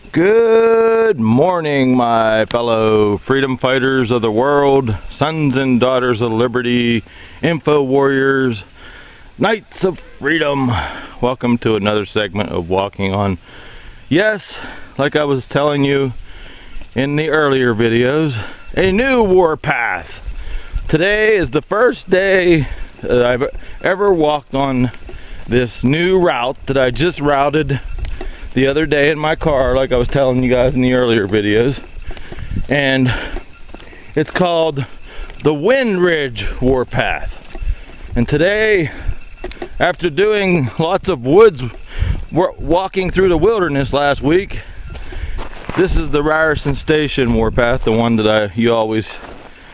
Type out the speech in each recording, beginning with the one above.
Good morning, my fellow freedom fighters of the world, sons and daughters of liberty, info warriors, knights of freedom. Welcome to another segment of Walking On. Yes, like I was telling you in the earlier videos, a new warpath. Today is the first day that I've ever walked on this new route that I just routed the other day in my car, like I was telling you guys in the earlier videos. And it's called the Wind Ridge Warpath. And today, after doing lots of woods walking through the wilderness last week, this is the Ryerson Station Warpath, the one that you always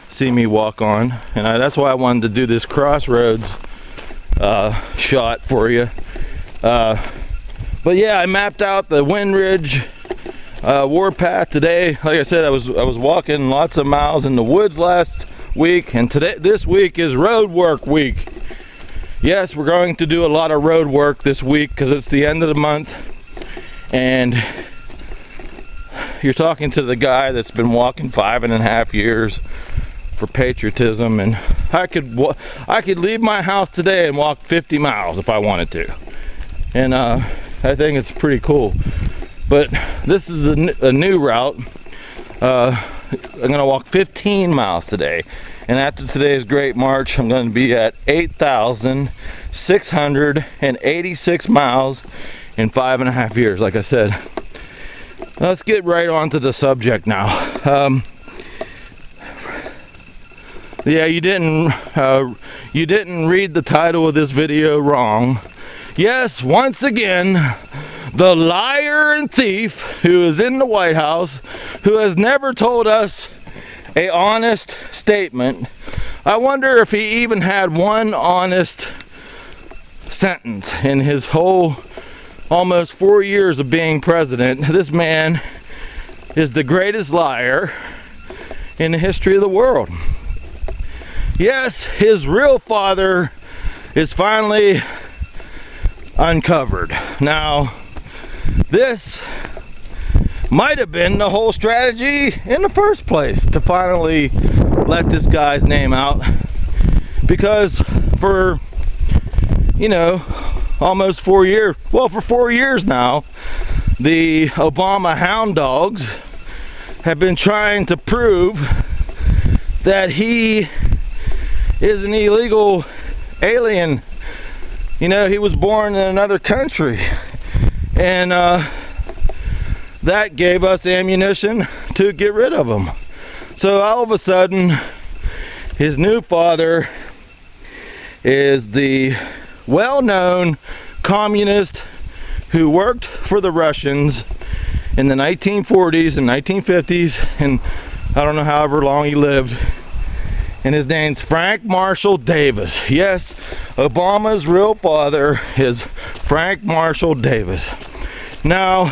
see me walk on. And that's why I wanted to do this crossroads shot for you. But yeah, I mapped out the Wind Ridge warpath today. Like I said, I was walking lots of miles in the woods last week, and this week is road work week. Yes, we're going to do a lot of road work this week because it's the end of the month, and you're talking to the guy that's been walking 5.5 years for patriotism, and I could leave my house today and walk 50 miles if I wanted to, and I think it's pretty cool. But this is a new route. I'm gonna walk 15 miles today, and after today's great march, I'm going to be at 8,686 miles in 5.5 years, like I said. Let's get right on to the subject now. Yeah, you didn't read the title of this video wrong. Yes, once again, the liar and thief who is in the White House, who has never told us an honest statement. I wonder if he even had one honest sentence in his whole almost 4 years of being president. This man is the greatest liar in the history of the world. Yes, his real father is finally uncovered. Now, this might have been the whole strategy in the first place, to finally let this guy's name out, because for, you know, almost 4 years, well, for 4 years now, the Obama hound dogs have been trying to prove that he is an illegal alien. You know, he was born in another country, and that gave us ammunition to get rid of him. So all of a sudden, his new father is the well-known communist who worked for the Russians in the 1940s and 1950s, and I don't know however long he lived. And his name's Frank Marshall Davis. Yes, Obama's real father is Frank Marshall Davis. Now,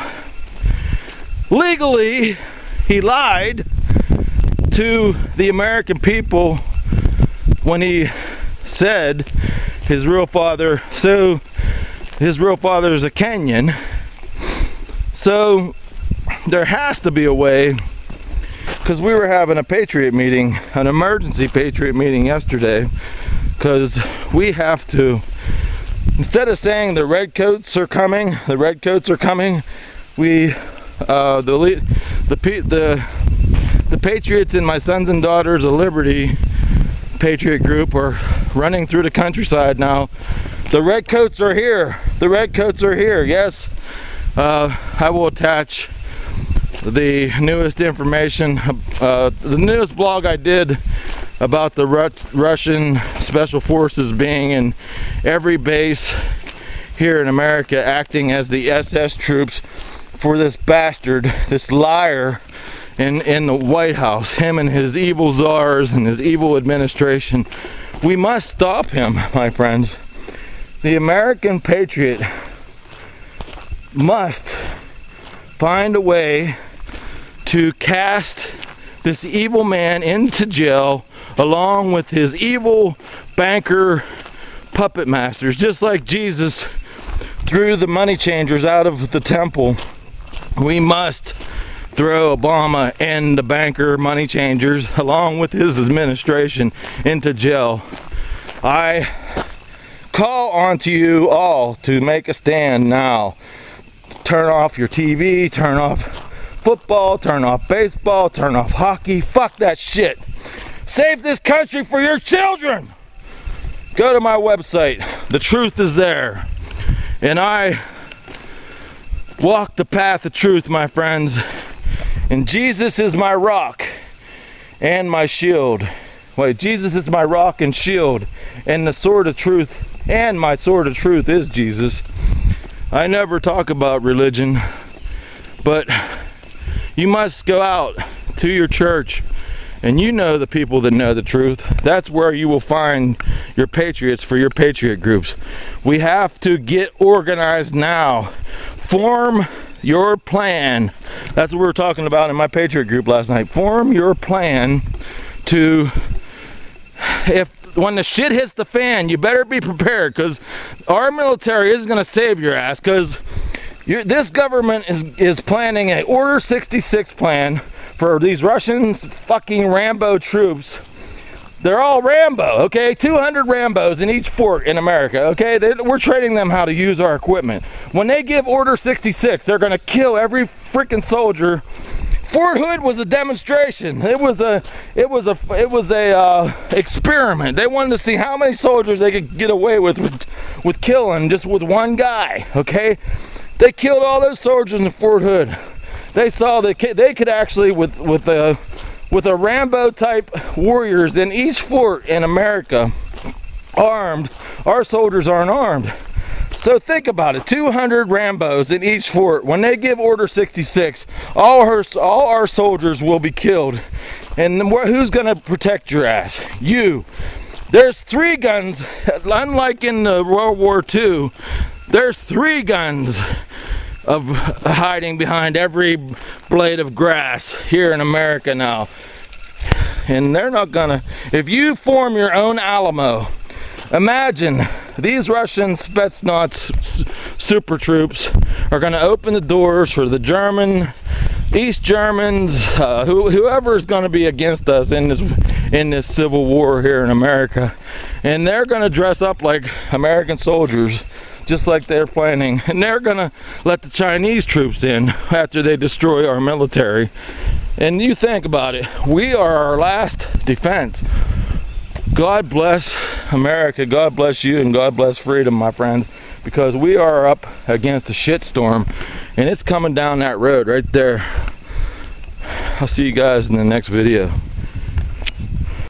legally, he lied to the American people when he said his real father, so his real father is a Kenyan. So there has to be a way, because we were having a patriot meeting, an emergency patriot meeting yesterday, because we have to, instead of saying the redcoats are coming, we the patriots in my sons and daughters of liberty patriot group are running through the countryside now. The redcoats are here. The redcoats are here. Yes, I will attach the newest information, the newest blog I did about the Russian Special Forces being in every base here in America, acting as the SS troops for this bastard, this liar in the White House, him and his evil czars and his evil administration. We must stop him, my friends. The American patriot must find a way to cast this evil man into jail along with his evil banker puppet masters, just like Jesus threw the money changers out of the temple We must throw Obama and the banker money changers, along with his administration, into jail. I call on to you all to make a stand now. Turn off your TV, turn off football, turn off baseball, turn off hockey. Fuck that shit. Save this country for your children. Go to my website. The truth is there. And I walk the path of truth, my friends. And Jesus is my rock and my shield. Wait, Jesus is my rock and shield, and the sword of truth, and my sword of truth is Jesus. I never talk about religion, but you must go out to your church, and you know the people that know the truth. That's where you will find your patriots for your patriot groups. We have to get organized now. Form your plan. That's what we were talking about in my patriot group last night. Form your plan to, when the shit hits the fan, you better be prepared, because our military isn't going to save your ass, because this government is planning an Order 66 plan for these Russian fucking Rambo troops. They're all Rambo, okay? 200 Rambos in each fort in America, okay? We're training them how to use our equipment. When they give Order 66, they're gonna kill every freaking soldier. Fort Hood was a demonstration. It was a experiment. They wanted to see how many soldiers they could get away with killing just with one guy, okay? They killed all those soldiers in Fort Hood. They saw that they could actually, with a Rambo type warriors in each fort in America, armed. Our soldiers aren't armed. So think about it, 200 Rambos in each fort. When they give Order 66, all our soldiers will be killed. And who's gonna protect your ass? You. There's 3 guns, unlike in World War II, there's 3 guns of hiding behind every blade of grass here in America now. And they're not gonna, if you form your own Alamo, imagine these Russian Spetsnaz super troops are gonna open the doors for the East Germans, whoever is gonna be against us in this civil war here in America. And they're gonna dress up like American soldiers, just like they're planning, and they're gonna let the Chinese troops in after they destroy our military. And you think about it, we are our last defense. God bless America, God bless you, and God bless freedom, my friends, because we are up against a shitstorm, and it's coming down that road right there. I'll see you guys in the next video.